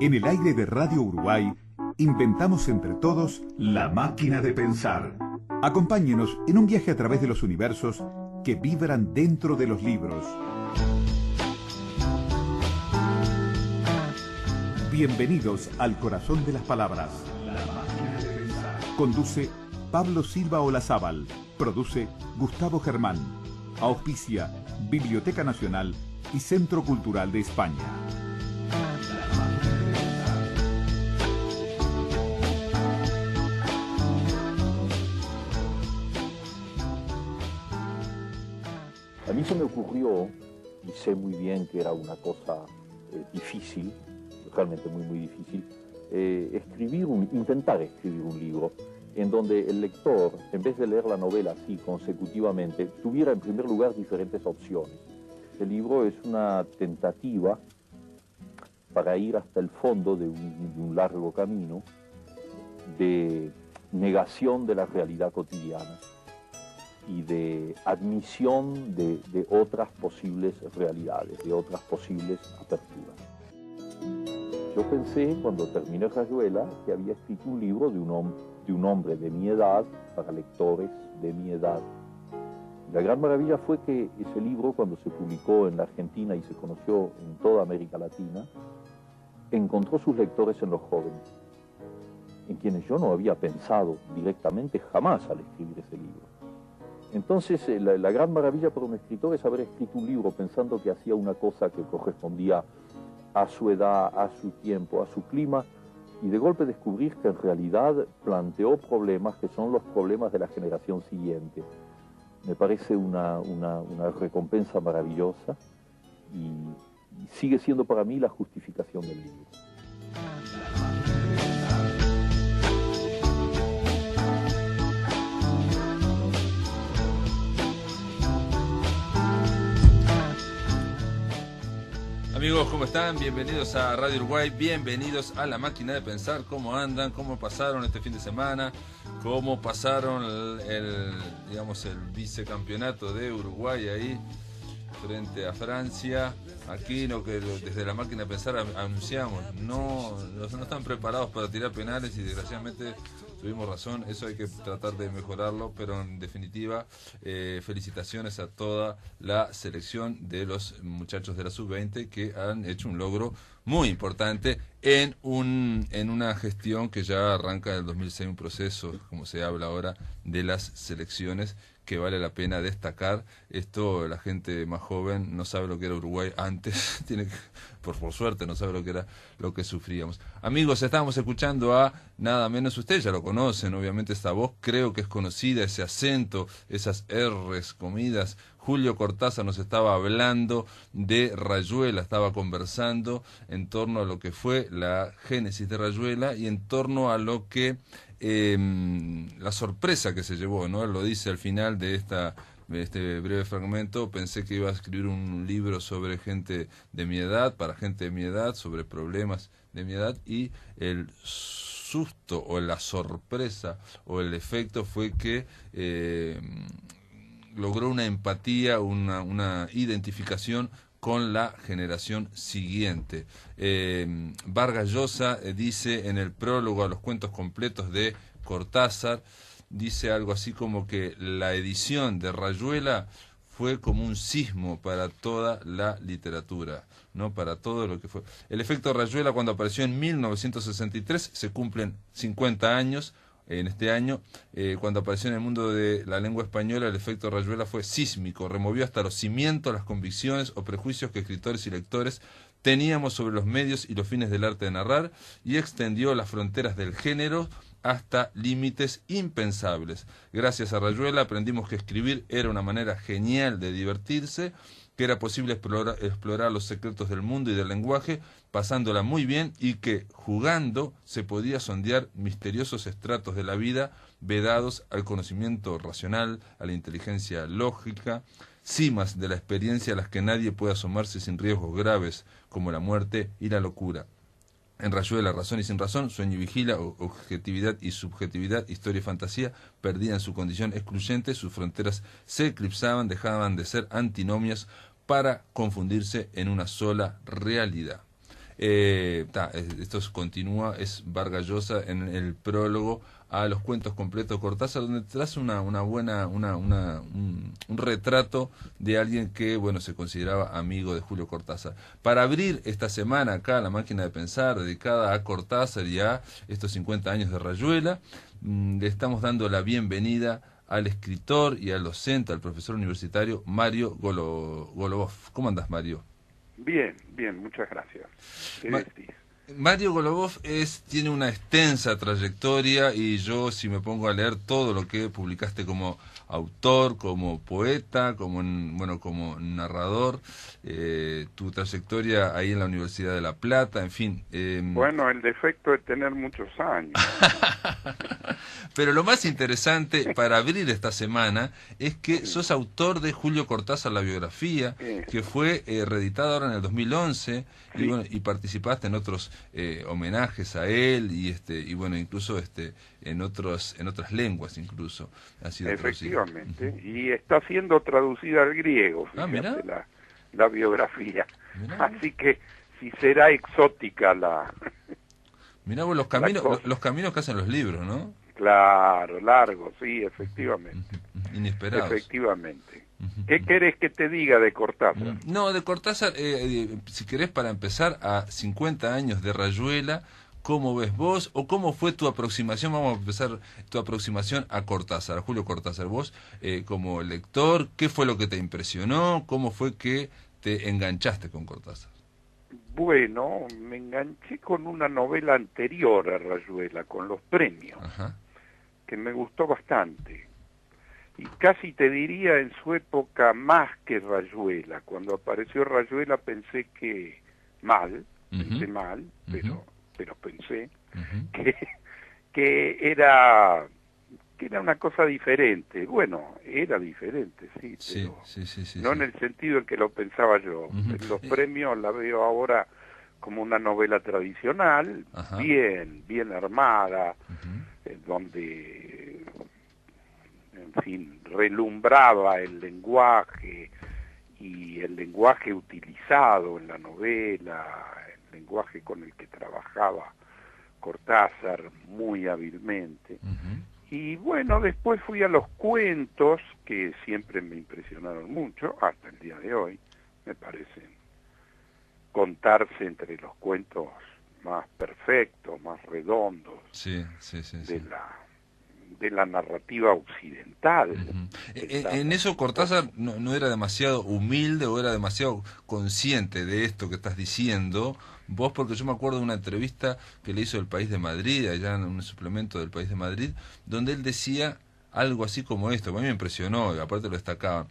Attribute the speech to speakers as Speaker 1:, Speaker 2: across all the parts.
Speaker 1: En el aire de Radio Uruguay, inventamos entre todos la máquina de pensar. Acompáñenos en un viaje a través de los universos que vibran dentro de los libros. Bienvenidos al corazón de las palabras. La máquina de pensar. Conduce Pablo Silva Olazábal. Produce Gustavo Germán. Auspicia Biblioteca Nacional y Centro Cultural de España.
Speaker 2: A mí se me ocurrió, y sé muy bien que era una cosa difícil, realmente muy difícil, intentar escribir un libro en donde el lector, en vez de leer la novela así consecutivamente, tuviera en primer lugar diferentes opciones. El libro es una tentativa para ir hasta el fondo de un largo camino de negación de la realidad cotidiana y de admisión de otras posibles realidades, de otras posibles aperturas. Yo pensé, cuando terminé Rayuela, que había escrito un libro de un hombre de mi edad, para lectores de mi edad. La gran maravilla fue que ese libro, cuando se publicó en la Argentina y se conoció en toda América Latina, encontró sus lectores en los jóvenes, en quienes yo no había pensado directamente jamás al escribir ese libro. Entonces, la gran maravilla para un escritor es haber escrito un libro pensando que hacía una cosa que correspondía a su edad, a su tiempo, a su clima, y de golpe descubrir que en realidad planteó problemas que son los problemas de la generación siguiente. Me parece una recompensa maravillosa y sigue siendo para mí la justificación del libro.
Speaker 3: Amigos, ¿cómo están? Bienvenidos a Radio Uruguay, bienvenidos a La Máquina de Pensar. ¿Cómo andan? ¿Cómo pasaron este fin de semana? ¿Cómo pasaron el vicecampeonato de Uruguay ahí frente a Francia? Aquí lo que desde La Máquina de Pensar anunciamos, no están preparados para tirar penales y desgraciadamente tuvimos razón. Eso hay que tratar de mejorarlo, pero en definitiva felicitaciones a toda la selección de los muchachos de la Sub-20 que han hecho un logro muy importante en una gestión que ya arranca en el 2006, un proceso, como se habla ahora, de las selecciones, que vale la pena destacar. Esto la gente más joven no sabe lo que era Uruguay antes, por suerte no sabe lo que sufríamos. Amigos, estábamos escuchando a nada menos, ustedes ya lo conocen, obviamente esta voz creo que es conocida, ese acento, esas R's comidas. Julio Cortázar nos estaba hablando de Rayuela, estaba conversando en torno a lo que fue la génesis de Rayuela y en torno a lo que la sorpresa que se llevó, ¿no? Él lo dice al final de este breve fragmento: pensé que iba a escribir un libro sobre gente de mi edad, para gente de mi edad, sobre problemas de mi edad, y el susto o la sorpresa o el efecto fue que logró una empatía, una identificación con la generación siguiente. Vargas Llosa dice en el prólogo a los cuentos completos de Cortázar, dice algo así como que la edición de Rayuela fue como un sismo para toda la literatura, ¿no? Para todo lo que fue. El efecto Rayuela, cuando apareció en 1963, se cumplen 50 años. En este año, cuando apareció en el mundo de la lengua española, el efecto Rayuela fue sísmico, removió hasta los cimientos las convicciones o prejuicios que escritores y lectores teníamos sobre los medios y los fines del arte de narrar, y extendió las fronteras del género hasta límites impensables. Gracias a Rayuela aprendimos que escribir era una manera genial de divertirse, que era posible explorar los secretos del mundo y del lenguaje, pasándola muy bien, y que, jugando, se podía sondear misteriosos estratos de la vida vedados al conocimiento racional, a la inteligencia lógica, cimas de la experiencia a las que nadie puede asomarse sin riesgos graves, como la muerte y la locura. En Rayuela, razón y sin razón, sueño y vigila, objetividad y subjetividad, historia y fantasía, perdían su condición excluyente, sus fronteras se eclipsaban, dejaban de ser antinomias para confundirse en una sola realidad. Esto continúa, es Vargas Llosa en el prólogo a los cuentos completos de Cortázar, donde trae un retrato de alguien que, bueno, se consideraba amigo de Julio Cortázar. Para abrir esta semana acá La Máquina de Pensar, dedicada a Cortázar y a estos 50 años de Rayuela, le estamos dando la bienvenida al escritor y al docente, al profesor universitario Mario Golubov. ¿Cómo andás, Mario?
Speaker 4: Bien, muchas gracias.
Speaker 3: Mario Golubov tiene una extensa trayectoria, y yo, si me pongo a leer todo lo que publicaste como autor, como poeta, como narrador, tu trayectoria ahí en la Universidad de La Plata, en fin.
Speaker 4: Bueno, el defecto de tener muchos años.
Speaker 3: Pero lo más interesante para abrir esta semana es que sos autor de Julio Cortázar, la biografía, que fue reeditada ahora en el 2011, y bueno, y participaste en otros homenajes a él, y bueno, incluso en otras lenguas incluso ha sido
Speaker 4: efectivamente traducida. Y está siendo traducida al griego, fíjate, la biografía. Mirá. Así que si será exótica la
Speaker 3: mirá vos los caminos que hacen los libros, ¿no?
Speaker 4: Claro, largo, sí, efectivamente.
Speaker 3: Inesperados.
Speaker 4: Efectivamente. ¿Qué querés que te diga de Cortázar?
Speaker 3: No, de Cortázar, si querés, para empezar, a 50 años de Rayuela, ¿cómo ves vos, o cómo fue tu aproximación? Vamos a empezar tu aproximación a Cortázar, a Julio Cortázar. Vos, como lector, ¿qué fue lo que te impresionó? ¿Cómo fue que te enganchaste con Cortázar?
Speaker 4: Bueno, me enganché con una novela anterior a Rayuela, con Los Premios, que me gustó bastante. Y casi te diría en su época más que Rayuela. Cuando apareció Rayuela pensé que pensé mal, pero pensé que era una cosa diferente. Bueno, era diferente, sí, pero no en el sentido en que lo pensaba yo. En Los Premios la veo ahora como una novela tradicional, bien armada, donde, en fin, relumbraba el lenguaje y el lenguaje utilizado en la novela, el lenguaje con el que trabajaba Cortázar muy hábilmente. Y bueno, después fui a los cuentos, que siempre me impresionaron mucho, hasta el día de hoy, me parecen contarse entre los cuentos más perfectos, más redondos de la narrativa occidental.
Speaker 3: En eso Cortázar no era demasiado humilde, o era demasiado consciente de esto que estás diciendo vos, porque yo me acuerdo de una entrevista que le hizo El País de Madrid, allá en un suplemento del País de Madrid, donde él decía algo así como esto, que a mí me impresionó, y aparte lo destacaba.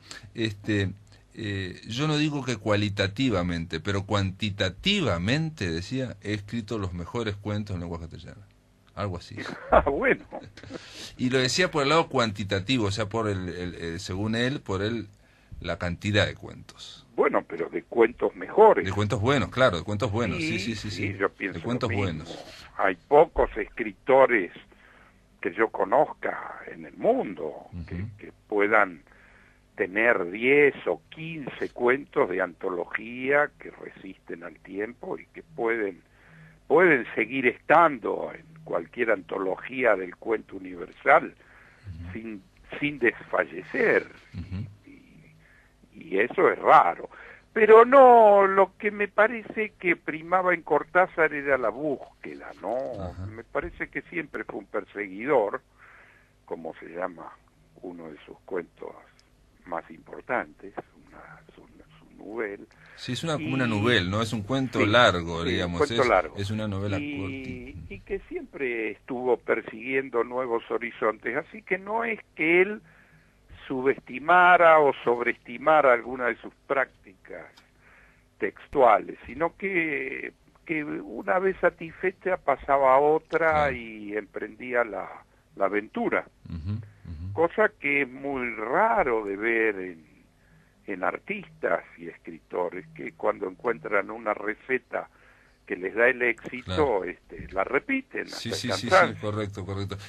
Speaker 3: Yo no digo que cualitativamente, pero cuantitativamente, decía, he escrito los mejores cuentos en lengua castellana. Algo así.
Speaker 4: Bueno.
Speaker 3: Y lo decía por el lado cuantitativo, o sea, por según él, la cantidad de cuentos.
Speaker 4: Bueno, pero de cuentos mejores.
Speaker 3: De cuentos buenos, claro, de cuentos buenos.
Speaker 4: Sí, yo pienso
Speaker 3: de cuentos buenos.
Speaker 4: Hay pocos escritores que yo conozca en el mundo que puedan tener 10 o 15 cuentos de antología que resisten al tiempo y que pueden seguir estando en cualquier antología del cuento universal sin desfallecer. Y eso es raro. Pero no, lo que me parece que primaba en Cortázar era la búsqueda, ¿no? Me parece que siempre fue un perseguidor, como se llama uno de sus cuentos más importantes, su novela.
Speaker 3: Sí, es como una novela, ¿no? Es un cuento largo, digamos.
Speaker 4: Un cuento largo.
Speaker 3: Es una novela cortita.
Speaker 4: Y que siempre estuvo persiguiendo nuevos horizontes, así que no es que él subestimara o sobreestimara alguna de sus prácticas textuales, sino que una vez satisfecha pasaba a otra y emprendía la aventura, cosa que es muy raro de ver en artistas y escritores, que cuando encuentran una receta que les da el éxito, la repiten.
Speaker 3: Sí, correcto.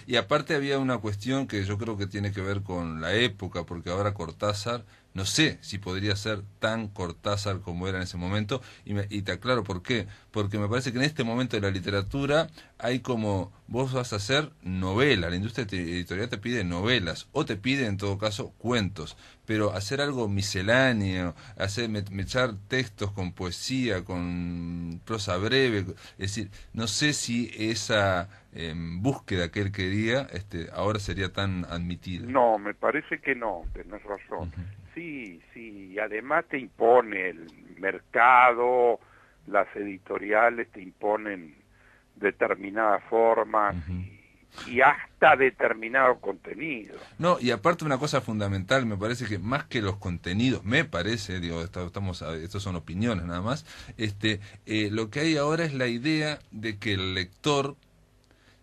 Speaker 3: Y aparte había una cuestión que yo creo que tiene que ver con la época, porque ahora Cortázar No sé si podría ser tan Cortázar como era en ese momento, y te aclaro por qué. Porque me parece que en este momento de la literatura hay como, vos vas a hacer novela, la industria editorial te pide novelas, o te pide en todo caso cuentos, pero hacer algo misceláneo, echar textos con poesía, con prosa breve, es decir, no sé si esa búsqueda que él quería ahora sería tan admitida.
Speaker 4: No, me parece que no, tenés razón. Sí, y además te impone el mercado, las editoriales te imponen determinadas formas y hasta determinado contenido.
Speaker 3: No, y aparte una cosa fundamental, me parece que más que los contenidos, me parece, digo, estos son opiniones nada más, lo que hay ahora es la idea de que el lector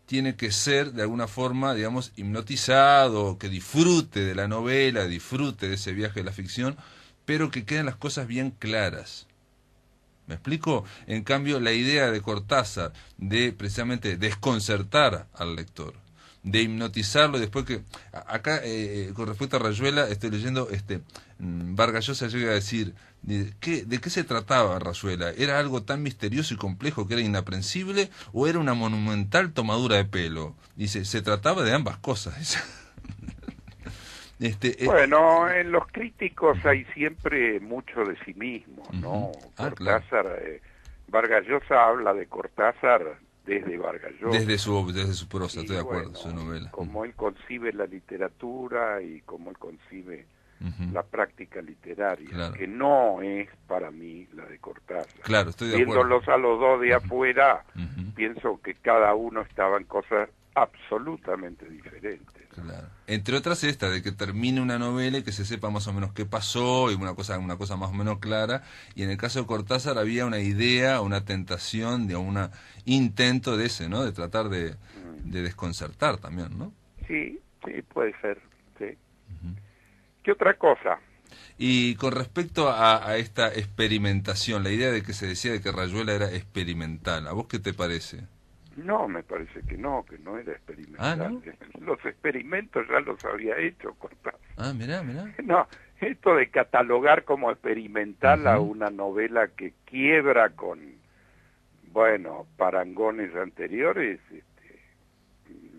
Speaker 3: tiene que ser de alguna forma, digamos, hipnotizado, que disfrute de la novela, disfrute de ese viaje de la ficción, pero que queden las cosas bien claras. ¿Me explico? En cambio, la idea de Cortázar de precisamente desconcertar al lector, de hipnotizarlo, después que acá con respecto a Rayuela estoy leyendo Vargas Llosa llega a decir ¿de qué se trataba Rayuela? ¿Era algo tan misterioso y complejo que era inaprensible o era una monumental tomadura de pelo? Dice, se trataba de ambas cosas.
Speaker 4: Bueno, en los críticos hay siempre mucho de sí mismo, ¿no? Cortázar,
Speaker 3: claro.
Speaker 4: Vargas Llosa habla de Cortázar desde Vargas Llosa.
Speaker 3: Desde su prosa, estoy de acuerdo, su novela.
Speaker 4: Como él concibe la literatura y como él concibe la práctica literaria, claro, que no es para mí la de Cortázar.
Speaker 3: Claro, estoy de acuerdo.
Speaker 4: Viéndolos a los dos de afuera, pienso que cada uno estaba en cosas absolutamente diferentes.
Speaker 3: Claro. Entre otras esta, de que termine una novela y que se sepa más o menos qué pasó y una cosa más o menos clara, y en el caso de Cortázar había una idea, una tentación, de un intento de ese, ¿no? De tratar de desconcertar también, ¿no?
Speaker 4: Sí, puede ser, sí. ¿Qué otra cosa?
Speaker 3: Y con respecto a esta experimentación, la idea de que se decía de que Rayuela era experimental, ¿a vos qué te parece?
Speaker 4: No, me parece que no era experimental.
Speaker 3: ¿No?
Speaker 4: Los experimentos ya los había hecho Cortázar.
Speaker 3: Mirá.
Speaker 4: No, esto de catalogar como experimental a una novela que quiebra con, parangones anteriores,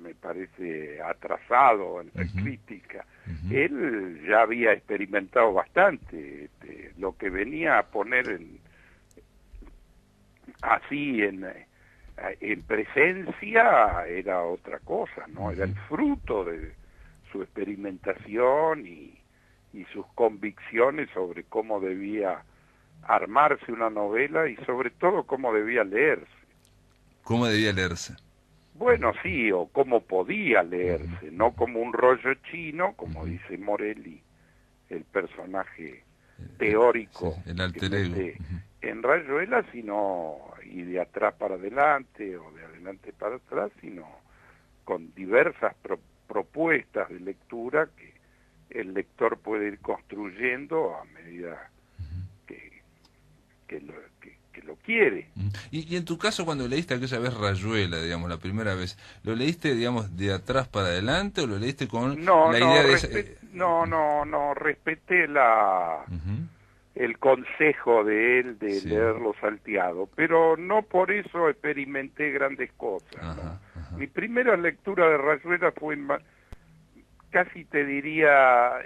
Speaker 4: me parece atrasado en la crítica. Él ya había experimentado bastante, lo que venía a poner en presencia era otra cosa, ¿no? Era el fruto de su experimentación y sus convicciones sobre cómo debía armarse una novela y sobre todo cómo debía leerse.
Speaker 3: ¿Cómo debía leerse?
Speaker 4: Bueno, sí, o cómo podía leerse, no como un rollo chino, como dice Morelli, el personaje teórico
Speaker 3: el alter ego.
Speaker 4: En Rayuela, sino y de atrás para adelante o de adelante para atrás, sino con diversas propuestas de lectura que el lector puede ir construyendo a medida que lo quiere.
Speaker 3: Y en tu caso, cuando leíste aquella vez Rayuela, digamos, la primera vez, ¿lo leíste, digamos, de atrás para adelante o lo leíste con la idea de...
Speaker 4: No, respeté el consejo de él de leerlo salteado, pero no por eso experimenté grandes cosas. ¿No? Mi primera lectura de Rayuela fue casi te diría,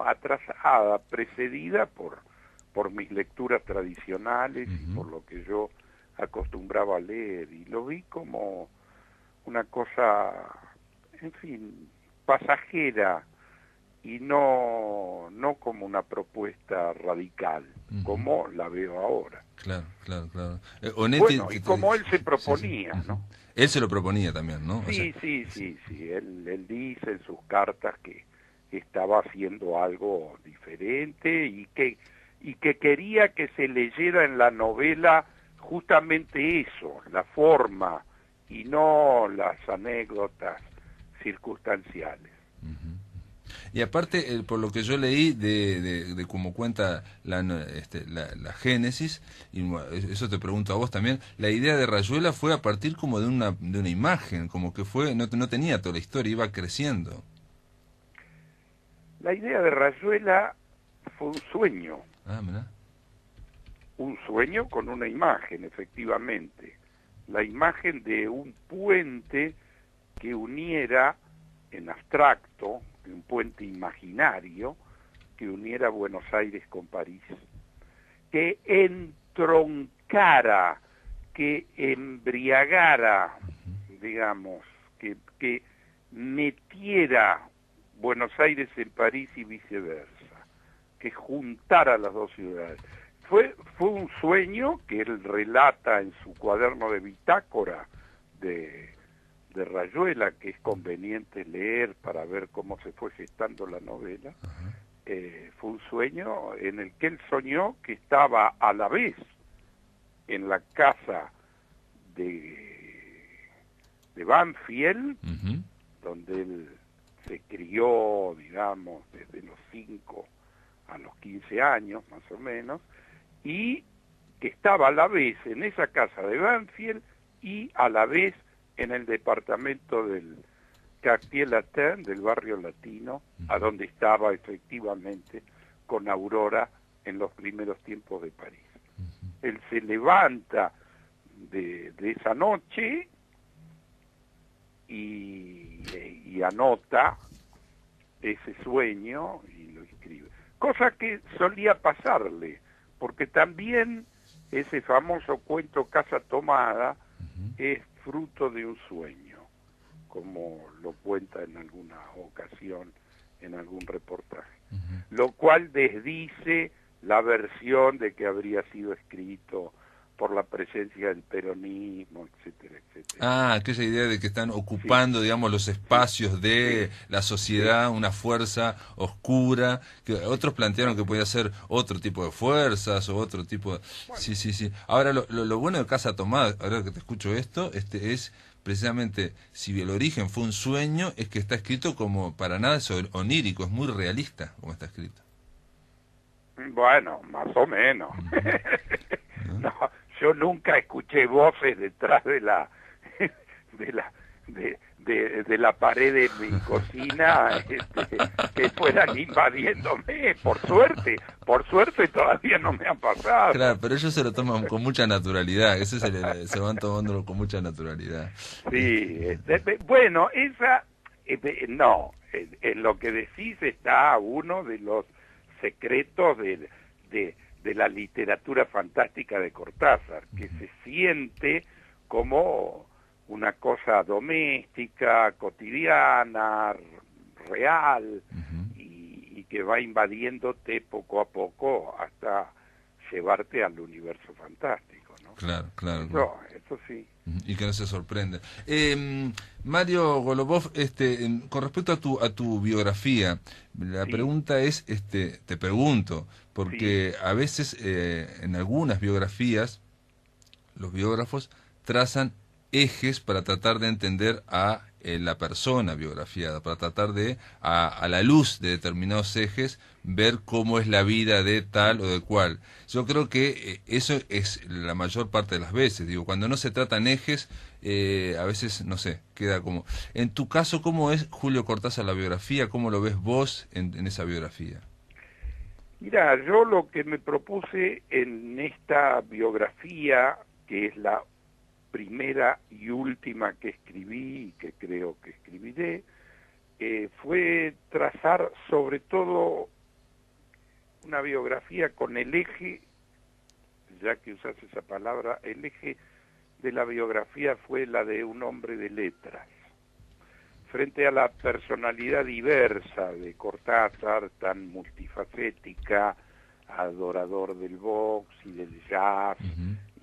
Speaker 4: atrasada, precedida por mis lecturas tradicionales y por lo que yo acostumbraba a leer, y lo vi como una cosa, en fin, pasajera, y no como una propuesta radical, como la veo ahora.
Speaker 3: Claro.
Speaker 4: Y como él se proponía, ¿no?
Speaker 3: Él se lo proponía también, ¿no?
Speaker 4: Sí. Él dice en sus cartas que estaba haciendo algo diferente y que quería que se leyera en la novela justamente eso, la forma y no las anécdotas circunstanciales.
Speaker 3: Y aparte, por lo que yo leí de cómo cuenta la Génesis, y eso te pregunto a vos también, la idea de Rayuela fue a partir como de una imagen, como que fue no tenía toda la historia, iba creciendo.
Speaker 4: La idea de Rayuela fue un sueño.
Speaker 3: Mira.
Speaker 4: Un sueño con una imagen, efectivamente. La imagen de un puente que uniera, en abstracto, un puente imaginario, que uniera Buenos Aires con París. Que entroncara, que embriagara, digamos, que metiera Buenos Aires en París y viceversa, que juntara las dos ciudades. Fue un sueño que él relata en su cuaderno de bitácora de Rayuela, que es conveniente leer para ver cómo se fue gestando la novela. Fue un sueño en el que él soñó que estaba a la vez en la casa de Banfield, donde él se crió, digamos, desde los 5 a los 15 años, más o menos, y que estaba a la vez en esa casa de Banfield y a la vez en el departamento del Quartier Latin, del barrio latino, a donde estaba efectivamente con Aurora en los primeros tiempos de París. Él se levanta de esa noche y anota ese sueño y lo escribe. Cosa que solía pasarle, porque también ese famoso cuento Casa Tomada es fruto de un sueño, como lo cuenta en alguna ocasión en algún reportaje, lo cual desdice la versión de que habría sido escrito por la presencia del peronismo, etcétera, etcétera.
Speaker 3: Aquella idea de que están ocupando, digamos, los espacios de la sociedad, una fuerza oscura, que otros plantearon que podía ser otro tipo de fuerzas o otro tipo de... Bueno. Sí. Ahora, lo bueno de Casa Tomada, ahora que te escucho esto, es precisamente, si el origen fue un sueño, es que está escrito como, para nada es onírico, es muy realista como está escrito.
Speaker 4: Bueno, más o menos. No, yo nunca escuché voces detrás de la pared de mi cocina que fueran invadiéndome. Por suerte todavía no me han pasado.
Speaker 3: Claro, pero ellos se lo toman con mucha naturalidad. Se van tomándolo con mucha naturalidad.
Speaker 4: Sí, bueno, no, en lo que decís está uno de los secretos de la literatura fantástica de Cortázar, que se siente como una cosa doméstica, cotidiana, real, y que va invadiéndote poco a poco hasta llevarte al universo fantástico, ¿no?
Speaker 3: Claro.
Speaker 4: Eso sí.
Speaker 3: Y que no se sorprende. Mario Golubov, con respecto a tu biografía, la pregunta es, te pregunto, porque a veces en algunas biografías los biógrafos trazan ejes para tratar de entender a la persona biografiada, para tratar de, a la luz de determinados ejes, ver cómo es la vida de tal o de cual. Yo creo que eso es la mayor parte de las veces. Digo, cuando no se tratan ejes, a veces, no sé, queda como... En tu caso, ¿cómo es Julio Cortázar la biografía? ¿Cómo lo ves vos en esa biografía?
Speaker 4: Mira, yo lo que me propuse en esta biografía, que es la primera y última que escribí y que creo que escribiré, fue trazar sobre todo una biografía con el eje, ya que usas esa palabra, el eje de la biografía fue la de un hombre de letras. Frente a la personalidad diversa de Cortázar, tan multifacética, adorador del box y del jazz,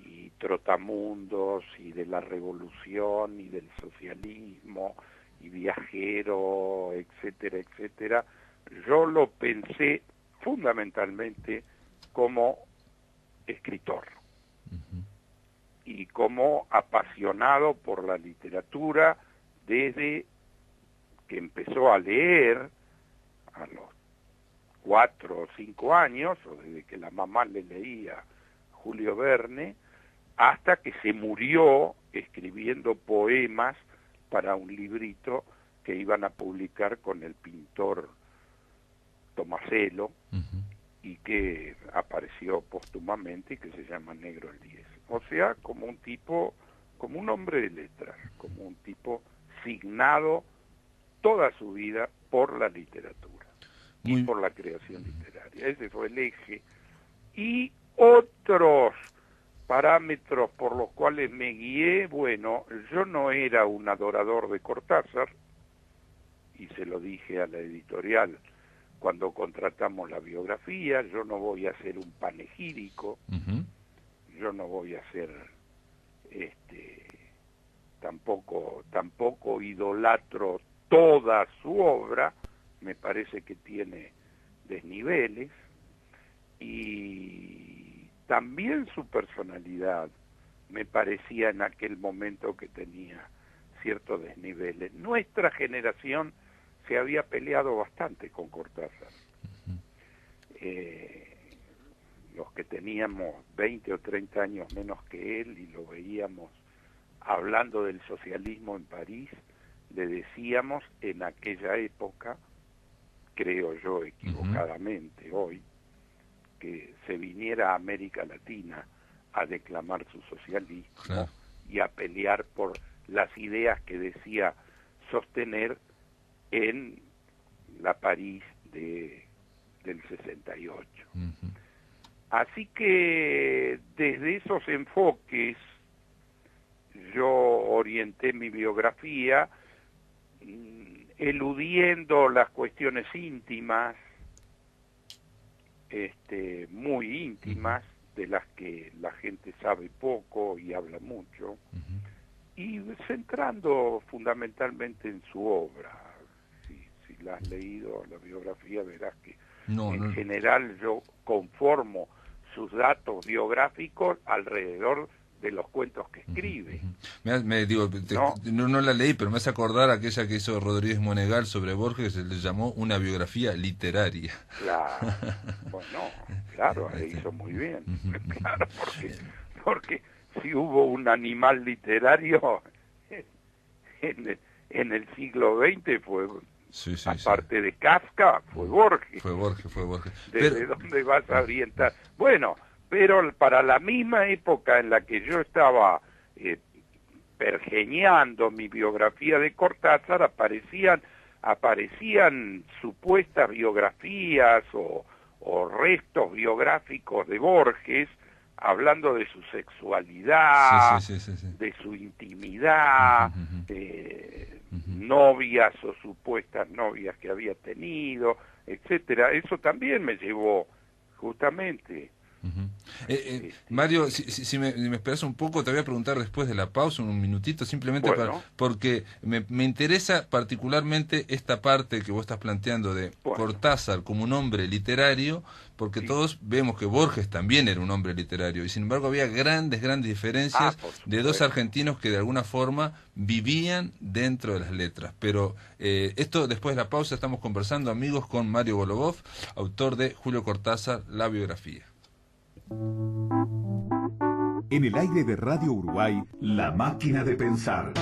Speaker 4: y trotamundos, y de la revolución, y del socialismo, y viajero, etcétera, etcétera, yo lo pensé fundamentalmente como escritor y como apasionado por la literatura desde que empezó a leer a los 4 o 5 años, o desde que la mamá le leía Julio Verne, hasta que se murió escribiendo poemas para un librito que iban a publicar con el pintor Tomaselo, y que apareció póstumamente y que se llama Negro el 10. O sea, como un hombre de letras, como un tipo signado toda su vida por la literatura y por la creación literaria. Ese fue el eje. Y otros parámetros por los cuales me guié, bueno, yo no era un adorador de Cortázar, y se lo dije a la editorial cuando contratamos la biografía, yo no voy a ser un panegírico, yo no voy a ser tampoco idolatro toda su obra, me parece que tiene desniveles, y también su personalidad me parecía en aquel momento que tenía ciertos desniveles. Nuestra generación se había peleado bastante con Cortázar. Los que teníamos 20 o 30 años menos que él y lo veíamos hablando del socialismo en París, le decíamos en aquella época, creo yo equivocadamente hoy, que se viniera a América Latina a declamar su socialismo y a pelear por las ideas que decía sostener en la París del 68. Así que desde esos enfoques yo orienté mi biografía, eludiendo las cuestiones íntimas, muy íntimas, de las que la gente sabe poco y habla mucho, y centrando fundamentalmente en su obra. Si la has leído, la biografía, verás que en general yo conformo sus datos biográficos alrededor de los cuentos que escribe.
Speaker 3: No la leí, pero me hace acordar aquella que hizo Rodríguez Monegal sobre Borges, que se le llamó una biografía literaria.
Speaker 4: Claro, bueno, claro, hizo muy bien. Claro, porque si hubo un animal literario en el siglo XX fue... aparte de Kafka, fue Borges.
Speaker 3: Fue Borges.
Speaker 4: ¿Desde dónde vas a orientar? Bueno, pero para la misma época en la que yo estaba pergeñando mi biografía de Cortázar, aparecían supuestas biografías o restos biográficos de Borges, hablando de su sexualidad, de su intimidad, novias o supuestas novias que había tenido, etcétera. Eso también me llevó justamente...
Speaker 3: Mario, si me esperas un poco, te voy a preguntar después de la pausa, un minutito, simplemente porque me interesa particularmente esta parte que vos estás planteando de Cortázar como un hombre literario, porque todos vemos que Borges también era un hombre literario, y sin embargo había grandes diferencias de dos argentinos que de alguna forma vivían dentro de las letras. Pero esto después de la pausa. Estamos conversando, amigos, con Mario Golubov, autor de Julio Cortázar, la biografía.
Speaker 1: En el aire de Radio Uruguay, La Máquina de Pensar.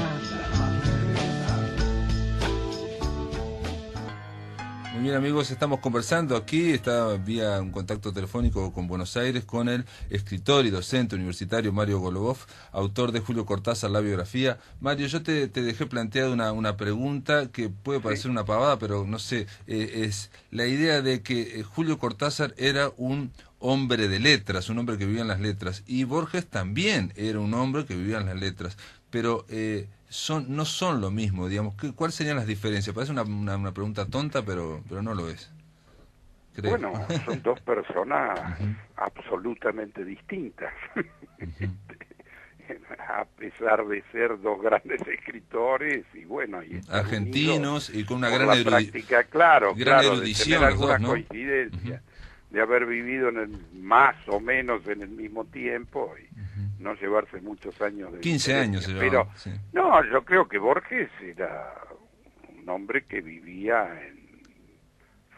Speaker 3: Muy bien, amigos, estamos conversando aquí, está vía un contacto telefónico con Buenos Aires, con el escritor y docente universitario Mario Golubov, autor de Julio Cortázar, la biografía. Mario, yo te dejé planteada una pregunta que puede parecer una pavada, pero no sé, es la idea de que Julio Cortázar era un hombre de letras, un hombre que vivía en las letras, y Borges también era un hombre que vivía en las letras, pero no son lo mismo, digamos. ¿Cuáles serían las diferencias? Parece una pregunta tonta, pero no lo es, creo.
Speaker 4: Bueno, son dos personas absolutamente distintas, a pesar de ser dos grandes escritores y bueno, y
Speaker 3: argentinos y con una gran
Speaker 4: práctica, claro,
Speaker 3: erudición,
Speaker 4: de tener alguna
Speaker 3: ¿no?
Speaker 4: coincidencia, de haber vivido más o menos en el mismo tiempo y no llevarse muchos años de
Speaker 3: 15 años se
Speaker 4: pero
Speaker 3: llevaban, sí.
Speaker 4: No, yo creo que Borges era un hombre que vivía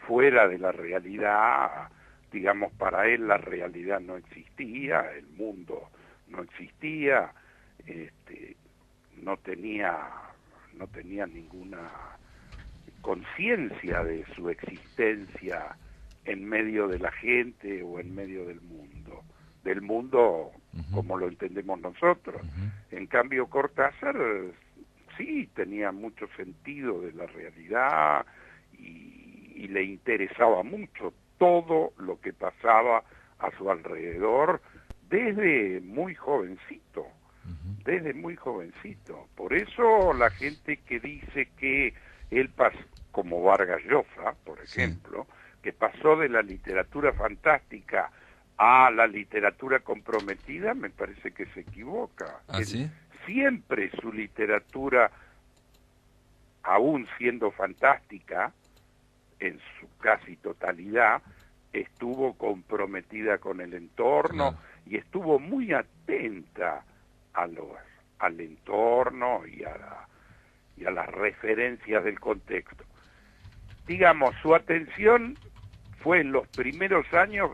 Speaker 4: fuera de la realidad, digamos, para él la realidad no existía, el mundo no existía, no tenía ninguna conciencia de su existencia en medio de la gente o en medio del mundo como lo entendemos nosotros. En cambio Cortázar sí tenía mucho sentido de la realidad y le interesaba mucho todo lo que pasaba a su alrededor desde muy jovencito, Por eso la gente que dice que él pasó, como Vargas Llosa, por ejemplo, que pasó de la literatura fantástica a la literatura comprometida, me parece que se equivoca.
Speaker 3: ¿Ah, sí?
Speaker 4: Siempre su literatura, aún siendo fantástica, en su casi totalidad, estuvo comprometida con el entorno y estuvo muy atenta al entorno y a las referencias del contexto. Digamos, su atención fue en los primeros años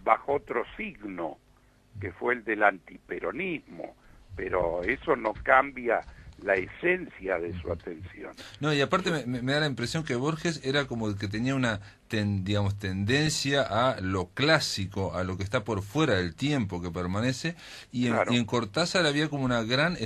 Speaker 4: bajo otro signo, que fue el del antiperonismo, pero eso no cambia la esencia de su atención.
Speaker 3: No, y aparte me da la impresión que Borges era como que tenía una tendencia a lo clásico, a lo que está por fuera del tiempo que permanece, y en Cortázar había como una gran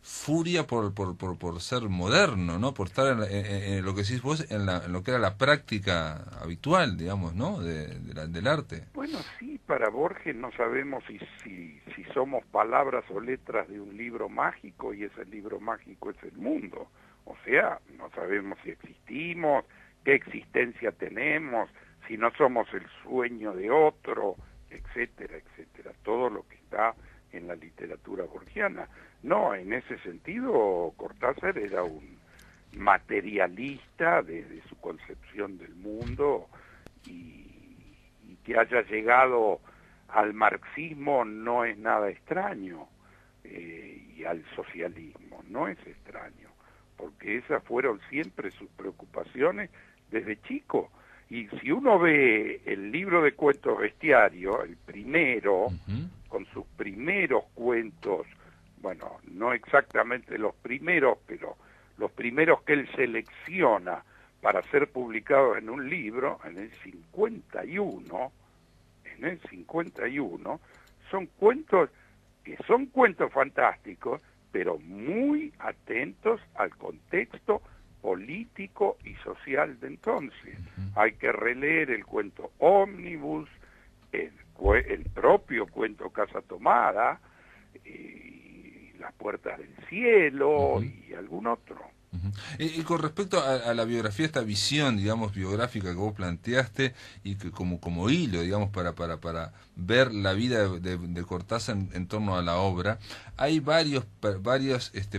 Speaker 3: furia por ser moderno, ¿no? Por estar en lo que decís vos, en lo que era la práctica habitual, digamos, ¿no? Del arte.
Speaker 4: Bueno, sí, para Borges no sabemos si somos palabras o letras de un libro mágico, y ese libro mágico es el mundo. O sea, no sabemos si existimos, qué existencia tenemos, si no somos el sueño de otro, etcétera, etcétera. Todo lo que está en la literatura borgiana. No, en ese sentido, Cortázar era un materialista desde su concepción del mundo, y que haya llegado al marxismo no es nada extraño, y al socialismo no es extraño, porque esas fueron siempre sus preocupaciones desde chico. Y si uno ve el libro de cuentos Bestiario, el primero, con sus primeros cuentos, bueno, no exactamente los primeros, pero los primeros que él selecciona para ser publicados en un libro, en el 51, son cuentos que son cuentos fantásticos, pero muy atentos al contexto político y social de entonces. Hay que releer el cuento Ómnibus, el propio cuento Casa Tomada, y Las Puertas del Cielo, y algún otro.
Speaker 3: Y con respecto a la biografía, esta visión, digamos, biográfica que vos planteaste, y que como hilo, digamos, para ver la vida de Cortázar en torno a la obra, hay varios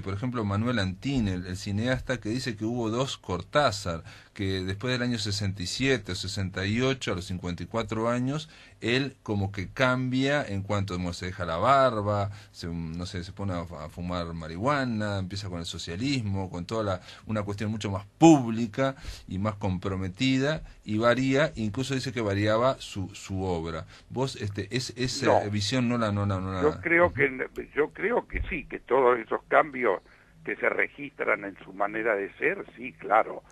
Speaker 3: por ejemplo, Manuel Antín, el cineasta, que dice que hubo dos Cortázar, que después del año 67 o 68, a los 54 años, él como que cambia en cuanto se deja la barba, se pone a fumar marihuana, empieza con el socialismo, con toda una cuestión mucho más pública y más comprometida, y varía, incluso dice que variaba su obra. Vos esa visión no la
Speaker 4: Yo creo que sí, que todos esos cambios que se registran en su manera de ser, sí, claro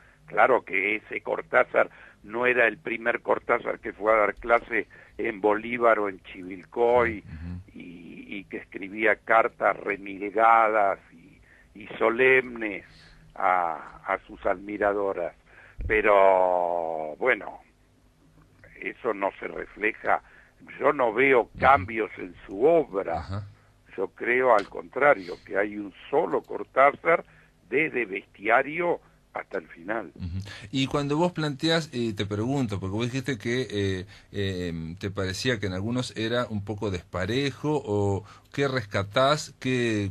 Speaker 4: que ese Cortázar no era el primer Cortázar que fue a dar clase en Bolívar o en Chivilcoy, y que escribía cartas remilgadas y solemnes a sus admiradoras. Pero bueno, eso no se refleja. Yo no veo cambios en su obra. Yo creo al contrario, que hay un solo Cortázar desde Bestiario hasta el final.
Speaker 3: Y cuando vos planteás, te pregunto, porque vos dijiste que te parecía que en algunos era un poco desparejo, o ¿qué rescatás?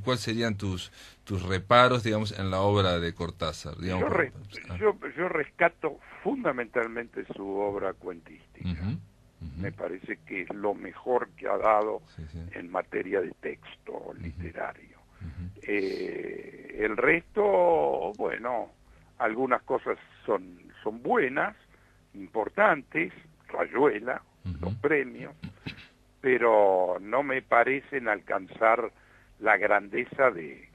Speaker 3: ¿Cuáles serían tus reparos, digamos, en la obra de Cortázar? Digamos,
Speaker 4: yo rescato fundamentalmente su obra cuentística. Me parece que es lo mejor que ha dado en materia de texto literario. El resto, bueno, algunas cosas son buenas, importantes, Rayuela, los premios, pero no me parecen alcanzar la grandeza de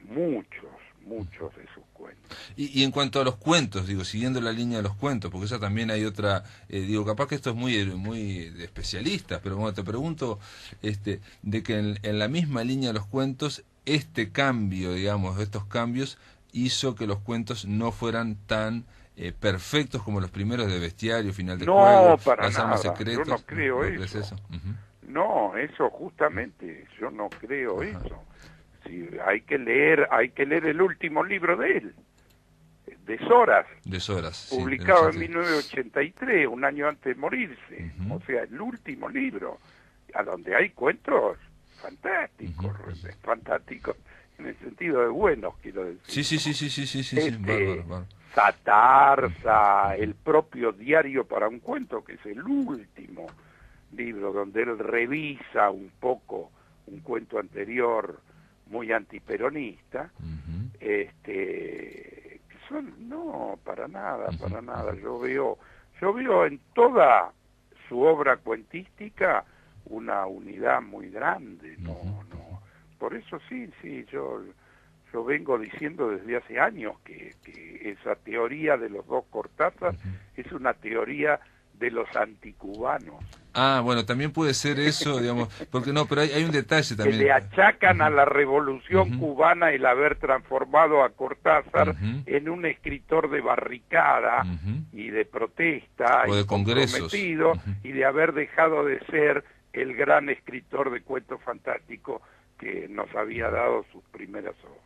Speaker 4: muchos muchos de sus cuentos.
Speaker 3: Y en cuanto a los cuentos, digo, siguiendo la línea de los cuentos, porque esa también hay otra, digo, capaz que esto es muy de especialistas, pero bueno, te pregunto, de que en la misma línea de los cuentos, este cambio, digamos, estos cambios, hizo que los cuentos no fueran tan perfectos como los primeros de Bestiario, Final de Juego, Las Armas Secretas.
Speaker 4: Yo no creo eso. No, eso justamente, yo no creo eso. Sí, hay que leer el último libro de él, de Soras, publicado en 1983, un año antes de morirse. O sea, el último libro, a donde hay cuentos fantásticos, fantásticos en el sentido de buenos, quiero decir.
Speaker 3: Sí. Bárbaro.
Speaker 4: Satarza, el propio Diario para un cuento, que es el último libro donde él revisa un poco un cuento anterior muy antiperonista, que son, no, para nada. Yo veo en toda su obra cuentística una unidad muy grande, no. Por eso sí, yo vengo diciendo desde hace años que esa teoría de los dos Cortázar es una teoría de los anticubanos.
Speaker 3: Ah, bueno, también puede ser eso, digamos, porque no, pero hay un detalle también.
Speaker 4: Que le achacan a la revolución cubana el haber transformado a Cortázar en un escritor de barricada y de protesta
Speaker 3: o de congresos
Speaker 4: y de haber dejado de ser el gran escritor de cuentos fantásticos que nos había dado sus primeras obras.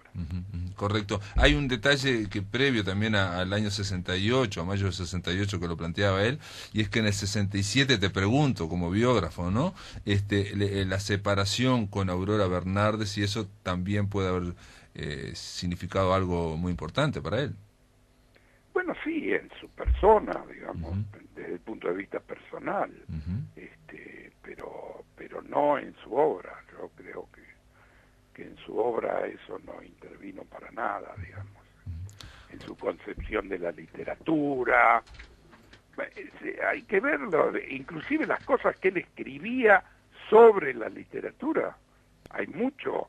Speaker 3: Correcto. Hay un detalle que previo también al año 68, a mayo del 68 que lo planteaba él, y es que en el 67, te pregunto como biógrafo, ¿no? La separación con Aurora Bernardes, y eso también puede haber significado algo muy importante para él.
Speaker 4: Bueno, sí, en su persona, digamos, desde el punto de vista personal, pero no en su obra. Yo creo que en su obra eso no intervino para nada, digamos, en su concepción de la literatura. Hay que verlo, inclusive las cosas que él escribía sobre la literatura. Hay mucho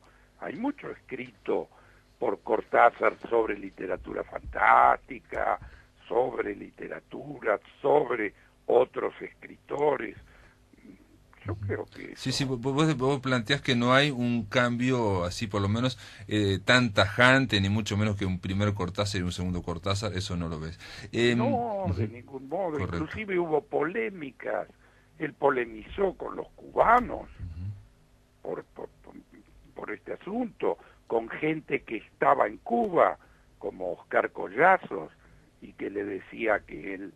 Speaker 4: escrito por Cortázar sobre literatura fantástica, sobre literatura, sobre otros escritores. Yo creo que eso...
Speaker 3: Sí, vos planteás que no hay un cambio así, por lo menos, tan tajante, ni mucho menos que un primer Cortázar y un segundo Cortázar, eso no lo ves.
Speaker 4: No, de ningún modo.
Speaker 3: Correcto.
Speaker 4: Inclusive hubo polémicas. Él polemizó con los cubanos por este asunto, con gente que estaba en Cuba, como Oscar Collazos, y que le decía que él,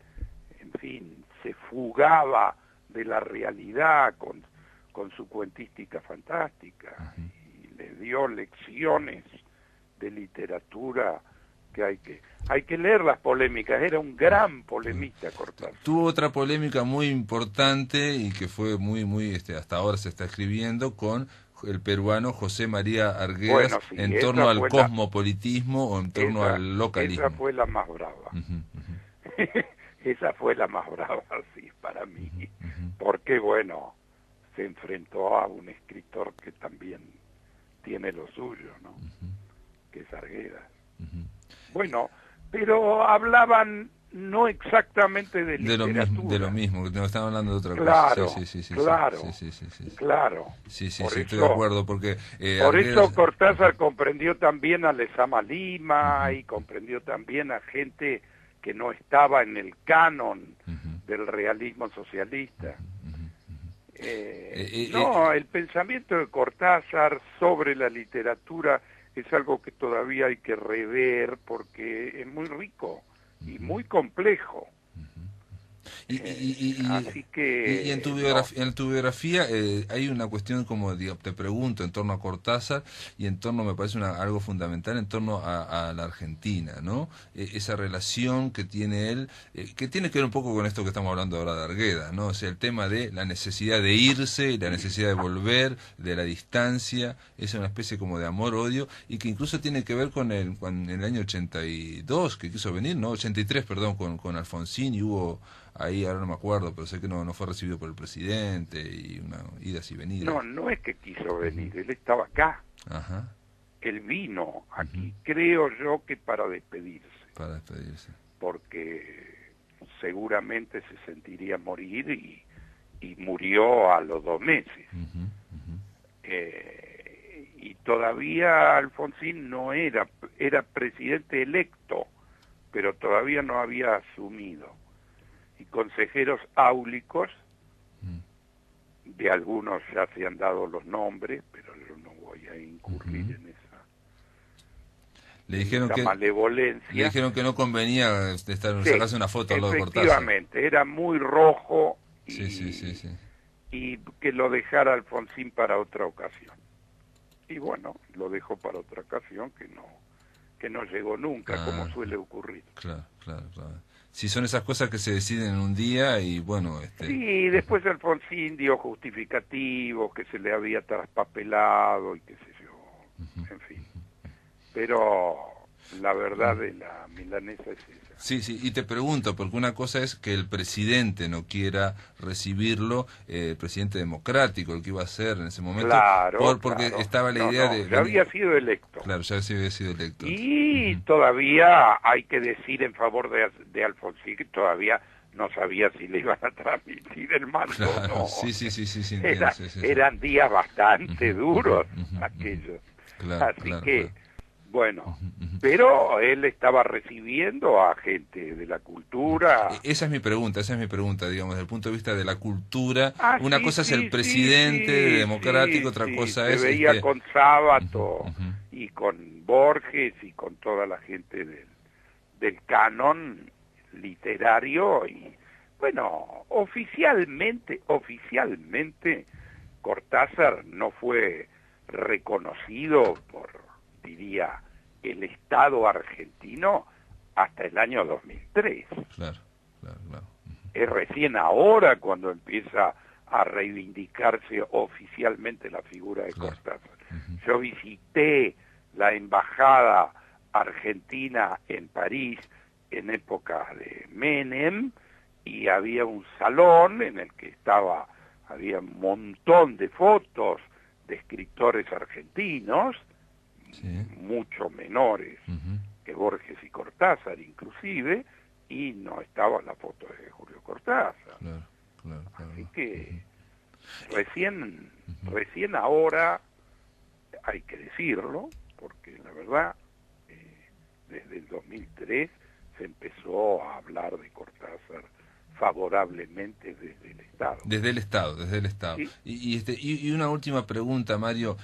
Speaker 4: en fin, se fugaba de la realidad con su cuentística fantástica, y le dio lecciones de literatura que hay que leer las polémicas. Era un gran polemista Cortázar.
Speaker 3: Tuvo otra polémica muy importante y que fue muy hasta ahora se está escribiendo con el peruano José María Arguedas, en torno al cosmopolitismo o en torno al localismo.
Speaker 4: Esa fue la más brava. Esa fue la más brava, sí, para mí. Porque, bueno, se enfrentó a un escritor que también tiene lo suyo, ¿no? Que es Arguedas. Bueno, pero hablaban no exactamente de literatura.
Speaker 3: De lo mismo, que nos estaban hablando de otra cosa.
Speaker 4: Claro.
Speaker 3: Sí, estoy de acuerdo, porque...
Speaker 4: por eso Cortázar comprendió también a Lezama Lima y comprendió también a gente que no estaba en el canon del realismo socialista. El pensamiento de Cortázar sobre la literatura es algo que todavía hay que rever porque es muy rico y muy complejo. Así que
Speaker 3: y en tu biografía hay una cuestión, como digo, te pregunto, en torno a Cortázar y en torno, me parece algo fundamental, en torno a la Argentina, ¿no? Esa relación que tiene él, que tiene que ver un poco con esto que estamos hablando ahora de Arguedas, ¿no? O sea, el tema de la necesidad de irse y la necesidad de volver, de la distancia, es una especie como de amor-odio, y que incluso tiene que ver con el año 82, que quiso venir, ¿no? 83, perdón, con Alfonsín, y hubo... Ahí ahora no me acuerdo, pero sé que no fue recibido por el presidente y una idas y venidas.
Speaker 4: No es que quiso venir, él estaba acá. él vino aquí, creo yo que para despedirse.
Speaker 3: Para despedirse.
Speaker 4: Porque seguramente se sentiría morir y murió a los 2 meses. Y todavía Alfonsín no era presidente electo, pero todavía no había asumido. Y consejeros áulicos, de algunos ya se han dado los nombres, pero yo no voy a incurrir en esa malevolencia.
Speaker 3: Le dijeron que no convenía sacarse una foto al lado de Cortázar.
Speaker 4: Efectivamente, era muy rojo y,
Speaker 3: sí.
Speaker 4: y que lo dejara Alfonsín para otra ocasión. Y bueno, lo dejó para otra ocasión que no llegó nunca, como suele ocurrir.
Speaker 3: Claro. Si son esas cosas que se deciden en un día y bueno...
Speaker 4: Sí, después Alfonsín dio justificativos, que se le había traspapelado y qué sé yo, en fin. Pero la verdad de la milanesa es esa.
Speaker 3: Sí, y te pregunto, porque una cosa es que el presidente no quiera recibirlo, el presidente democrático, el que iba a ser en ese momento, porque estaba la idea de...
Speaker 4: Ya había sido electo.
Speaker 3: Claro, ya había sido electo.
Speaker 4: Y todavía hay que decir en favor de Alfonsín, que todavía no sabía si le iban a transmitir el mando o no.
Speaker 3: Sí.
Speaker 4: Eran días bastante duros aquellos. Así que... Bueno, pero él estaba recibiendo a gente de la cultura.
Speaker 3: Esa es mi pregunta, digamos, desde el punto de vista de la cultura. Una cosa es el presidente democrático, otra cosa es...
Speaker 4: Se veía con Sábato y con Borges y con toda la gente del canon literario. Y bueno, oficialmente, Cortázar no fue reconocido por, diría, el Estado argentino hasta el año 2003.
Speaker 3: Claro.
Speaker 4: Es recién ahora cuando empieza a reivindicarse oficialmente la figura de Cortázar. Yo visité la embajada argentina en París en época de Menem y había un salón en el que había un montón de fotos de escritores argentinos, mucho menores que Borges y Cortázar inclusive, y no estaba la foto de Julio Cortázar.
Speaker 3: Claro.
Speaker 4: Así que recién ahora, hay que decirlo, porque la verdad, desde el 2003 se empezó a hablar de Cortázar favorablemente desde el Estado.
Speaker 3: Desde el Estado.
Speaker 4: ¿Sí?
Speaker 3: Y una última pregunta, Mario.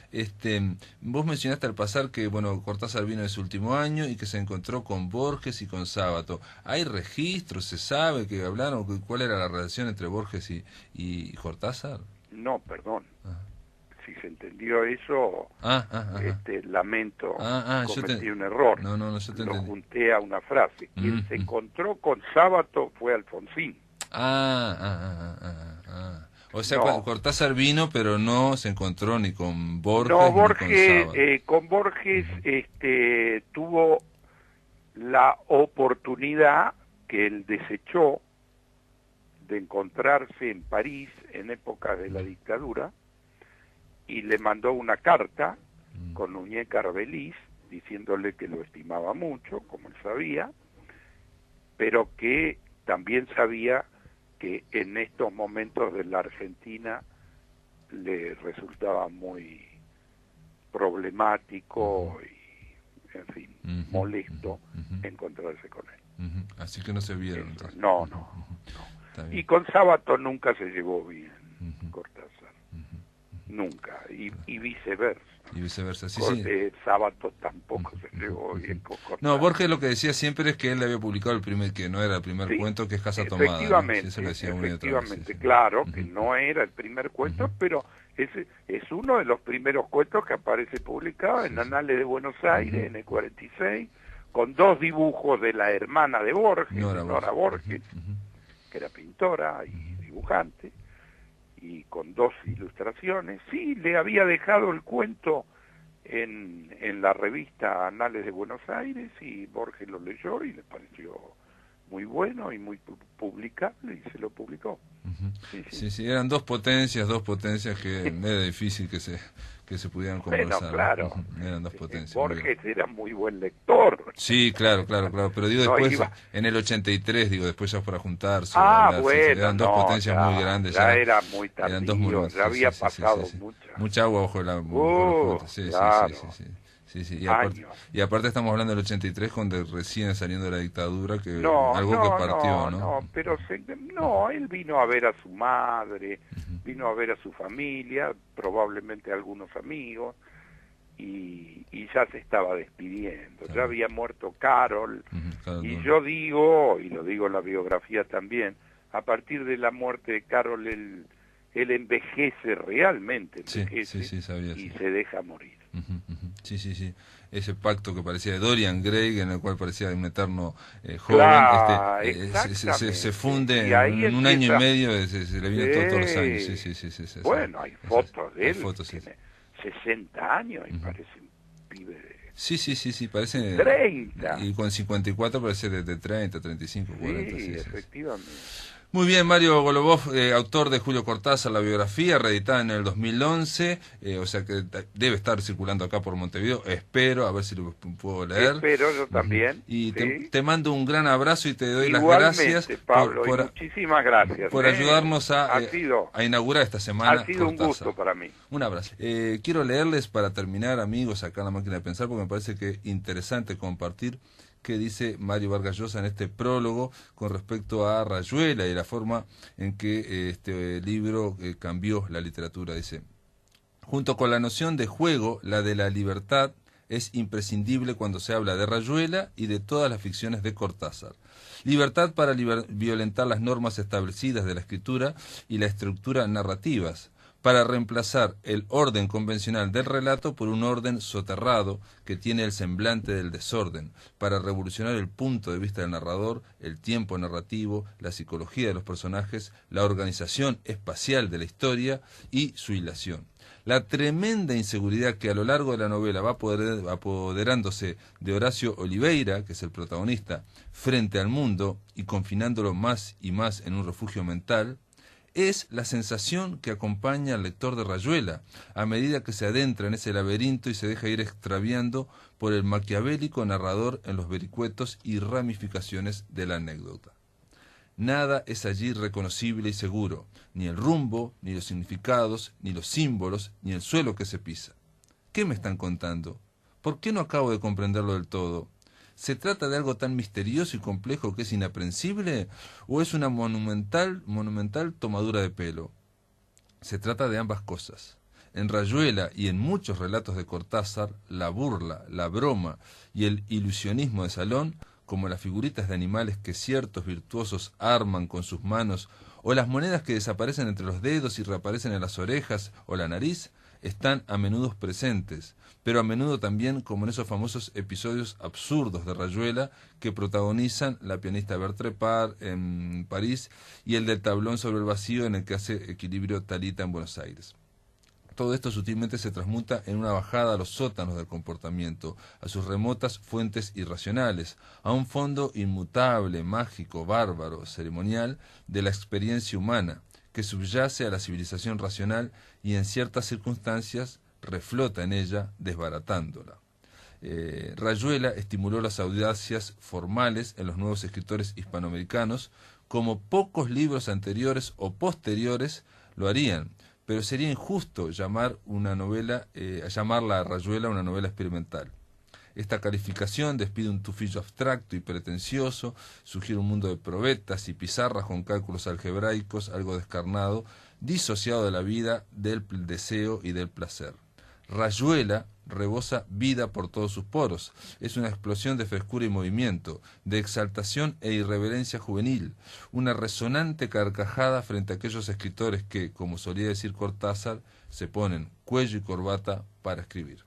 Speaker 3: Vos mencionaste al pasar que Cortázar vino de su último año y que se encontró con Borges y con Sábato. ¿Hay registros? ¿Se sabe que hablaron? ¿Cuál era la relación entre Borges y Cortázar?
Speaker 4: No, perdón. Si se entendió eso, lamento, cometí un error.
Speaker 3: No, yo te entendí.
Speaker 4: Lo junté a una frase. Quien se encontró con Sábato fue Alfonsín.
Speaker 3: O sea, Cortázar vino, pero no se encontró ni con Borges
Speaker 4: ni
Speaker 3: con Sábato.
Speaker 4: Con Borges tuvo la oportunidad que él desechó de encontrarse en París en época de la dictadura, y le mandó una carta con Núñez Carvelis diciéndole que lo estimaba mucho, como él sabía, pero que también sabía que en estos momentos de la Argentina le resultaba muy problemático y, en fin, molesto encontrarse con él.
Speaker 3: Así que no se vieron.
Speaker 4: No. Y con Sábato nunca se llevó bien, Cortázar. Nunca, y viceversa. Sábato tampoco se llevó bien con Cortázar.
Speaker 3: No, Borges lo que decía siempre es que él había publicado que no era el primer cuento, que es Casa Tomada.
Speaker 4: Efectivamente, claro, que no era el primer cuento, pero es uno de los primeros cuentos que aparece publicado en Anales de Buenos Aires, en el 46, con 2 dibujos de la hermana de Borges, Nora Borges, que era pintora y dibujante, y con 2 ilustraciones. Sí, le había dejado el cuento en la revista Anales de Buenos Aires, y Borges lo leyó y le pareció muy bueno y muy publicable, y se lo publicó.
Speaker 3: Sí, eran dos potencias que era difícil que que se pudieran conversar.
Speaker 4: Bueno, claro.
Speaker 3: Eran dos potencias.
Speaker 4: Borges era muy buen lector.
Speaker 3: Sí, claro, pero digo después, en el 83, después ya para juntarse. Hablar,
Speaker 4: bueno,
Speaker 3: eran dos potencias muy grandes.
Speaker 4: Ya era muy tardío,
Speaker 3: eran dos muy,
Speaker 4: ya había pasado
Speaker 3: mucha agua bajo la fuente. Sí. Y aparte estamos hablando del 83, cuando recién saliendo de la dictadura, que algo que partió, ¿no?
Speaker 4: Pero él vino a ver a su madre, vino a ver a su familia, probablemente a algunos amigos, y ya se estaba despidiendo. Claro. Ya había muerto Carol, y yo digo, y lo digo en la biografía también, a partir de la muerte de Carol, él envejece realmente, y se deja morir.
Speaker 3: Sí. Ese pacto que parecía de Dorian Gray, en el cual parecía un eterno joven, se funde en un año y medio, se le vino todos los años. Sí.
Speaker 4: Bueno, hay fotos de él, tiene 60 años y parece un pibe de...
Speaker 3: Sí, parece...
Speaker 4: 30.
Speaker 3: Y con 54 parece de 30, 35, 40.
Speaker 4: Sí, efectivamente.
Speaker 3: Muy bien, Mario Golubov, autor de Julio Cortázar, la biografía, reeditada en el 2011, o sea que debe estar circulando acá por Montevideo, espero, a ver si lo puedo leer.
Speaker 4: Espero, yo también.
Speaker 3: Y te mando un gran abrazo y te doy
Speaker 4: Igualmente,
Speaker 3: las gracias,
Speaker 4: Pablo, muchísimas gracias
Speaker 3: por ayudarnos a inaugurar esta semana.
Speaker 4: Ha sido
Speaker 3: Cortázar.
Speaker 4: Un gusto para mí.
Speaker 3: Un abrazo. Quiero leerles para terminar, amigos, acá en La Máquina de Pensar, porque me parece que es interesante compartir que dice Mario Vargas Llosa en este prólogo con respecto a Rayuela y la forma en que este libro cambió la literatura. Dice: junto con la noción de juego, la de la libertad es imprescindible cuando se habla de Rayuela y de todas las ficciones de Cortázar. Libertad para violentar las normas establecidas de la escritura y la estructura narrativas, para reemplazar el orden convencional del relato por un orden soterrado que tiene el semblante del desorden, para revolucionar el punto de vista del narrador, el tiempo narrativo, la psicología de los personajes, la organización espacial de la historia y su hilación. La tremenda inseguridad que a lo largo de la novela va apoderándose de Horacio Oliveira, que es el protagonista, frente al mundo y confinándolo más y más en un refugio mental, es la sensación que acompaña al lector de Rayuela, a medida que se adentra en ese laberinto y se deja ir extraviando por el maquiavélico narrador en los vericuetos y ramificaciones de la anécdota. Nada es allí reconocible y seguro, ni el rumbo, ni los significados, ni los símbolos, ni el suelo que se pisa. ¿Qué me están contando? ¿Por qué no acabo de comprenderlo del todo? ¿Se trata de algo tan misterioso y complejo que es inaprensible? ¿O es una monumental tomadura de pelo? Se trata de ambas cosas. En Rayuela y en muchos relatos de Cortázar, la burla, la broma y el ilusionismo de salón, como las figuritas de animales que ciertos virtuosos arman con sus manos, o las monedas que desaparecen entre los dedos y reaparecen en las orejas o la nariz, están a menudo presentes, pero a menudo también como en esos famosos episodios absurdos de Rayuela que protagonizan la pianista Bertré Par en París y el del tablón sobre el vacío en el que hace equilibrio Talita en Buenos Aires. Todo esto sutilmente se transmuta en una bajada a los sótanos del comportamiento, a sus remotas fuentes irracionales, a un fondo inmutable, mágico, bárbaro, ceremonial de la experiencia humana, que subyace a la civilización racional y en ciertas circunstancias reflota en ella, desbaratándola. Rayuela estimuló las audacias formales en los nuevos escritores hispanoamericanos, como pocos libros anteriores o posteriores lo harían, pero sería injusto llamarla a Rayuela una novela experimental. Esta calificación despide un tufillo abstracto y pretencioso, sugiere un mundo de probetas y pizarras con cálculos algebraicos, algo descarnado, disociado de la vida, del deseo y del placer. Rayuela rebosa vida por todos sus poros, es una explosión de frescura y movimiento, de exaltación e irreverencia juvenil, una resonante carcajada frente a aquellos escritores que, como solía decir Cortázar, se ponen cuello y corbata para escribir.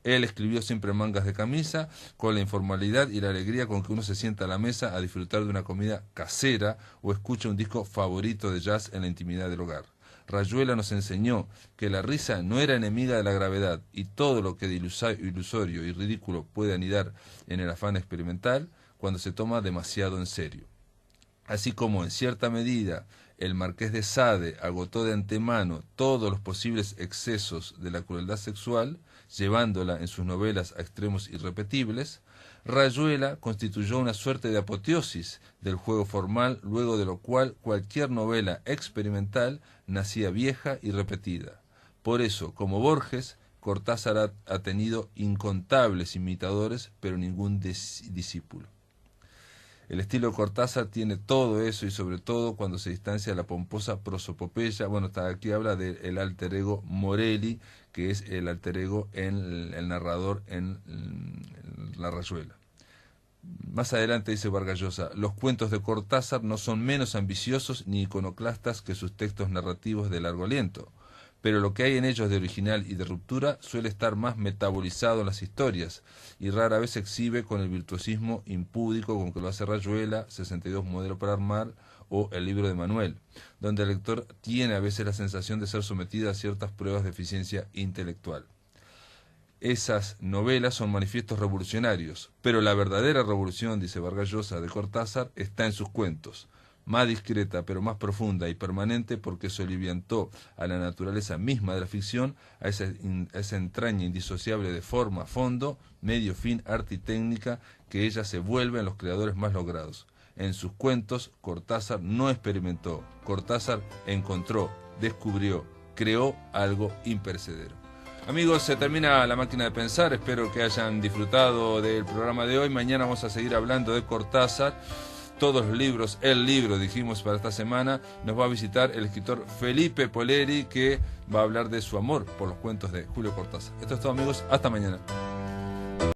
Speaker 3: Él escribió siempre en mangas de camisa, con la informalidad y la alegría con que uno se sienta a la mesa a disfrutar de una comida casera o escucha un disco favorito de jazz en la intimidad del hogar. Rayuela nos enseñó que la risa no era enemiga de la gravedad y todo lo que de ilusorio y ridículo puede anidar en el afán experimental cuando se toma demasiado en serio. Así como en cierta medida el Marqués de Sade agotó de antemano todos los posibles excesos de la crueldad sexual, llevándola en sus novelas a extremos irrepetibles, Rayuela constituyó una suerte de apoteosis del juego formal, luego de lo cual cualquier novela experimental nacía vieja y repetida. Por eso, como Borges, Cortázar ha tenido incontables imitadores, pero ningún discípulo. El estilo de Cortázar tiene todo eso, y sobre todo cuando se distancia de la pomposa prosopopeya. Bueno, aquí habla del alter ego Morelli, que es el alter ego en el narrador en La Rayuela. Más adelante dice Vargas Llosa: los cuentos de Cortázar no son menos ambiciosos ni iconoclastas que sus textos narrativos de largo aliento, pero lo que hay en ellos de original y de ruptura suele estar más metabolizado en las historias, y rara vez se exhibe con el virtuosismo impúdico con que lo hace Rayuela, 62 Modelo para Armar o El libro de Manuel, donde el lector tiene a veces la sensación de ser sometido a ciertas pruebas de eficiencia intelectual. Esas novelas son manifiestos revolucionarios, pero la verdadera revolución, dice Vargas Llosa, de Cortázar está en sus cuentos, más discreta pero más profunda y permanente, porque se oliviantó a la naturaleza misma de la ficción, a esa entraña indisociable de forma, fondo, medio, fin, arte y técnica, que ella se vuelve en los creadores más logrados. En sus cuentos, Cortázar no experimentó, Cortázar encontró, descubrió, creó algo imperecedero. Amigos, se termina La Máquina de Pensar, espero que hayan disfrutado del programa de hoy. Mañana vamos a seguir hablando de Cortázar. Todos los libros, el libro, dijimos, para esta semana. Nos va a visitar el escritor Felipe Poleri, que va a hablar de su amor por los cuentos de Julio Cortázar. Esto es todo, amigos, hasta mañana.